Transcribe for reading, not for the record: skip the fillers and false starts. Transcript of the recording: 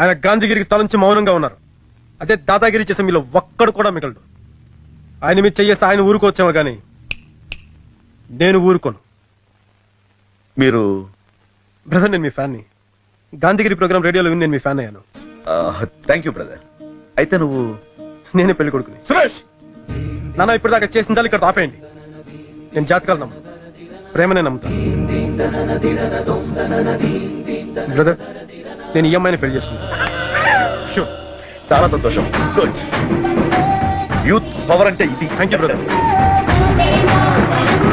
ఆయన గాంధీగిరికి తలంచి మౌనంగా ఉన్నారు. అదే దాదాగిరి చేసే మీలో ఒక్కడు కూడా మిగలడు. ఆయన మీద చెయ్యేసి ఆయన ఊరుకోవచ్చామో గాని నేను ఊరుకోను. మీరు బ్రదర్, నేను మీ ఫ్యాన్ని. గాంధీగిరి ప్రోగ్రామ్ రేడియోలో విని నేను మీ ఫ్యాన్ అయ్యాను. Thank you brother. అయితే నువ్వు? నేనే పెళ్లి కొడుకుని. సురేష్, నాన్న ఇప్పటిదాకా చేసిందాలు ఇక్కడ ఆపేయండి. నేను జాతకాలు నమ్ము, ప్రేమనే నమ్ముతాను. బ్రదర్, నేను ఈ అమ్మాయిని పెళ్లి చేసుకుంటాను. షూర్. చాలా సంతోషం. గుడ్. యూత్ పవర్ అంటే ఇది. Thank you brother.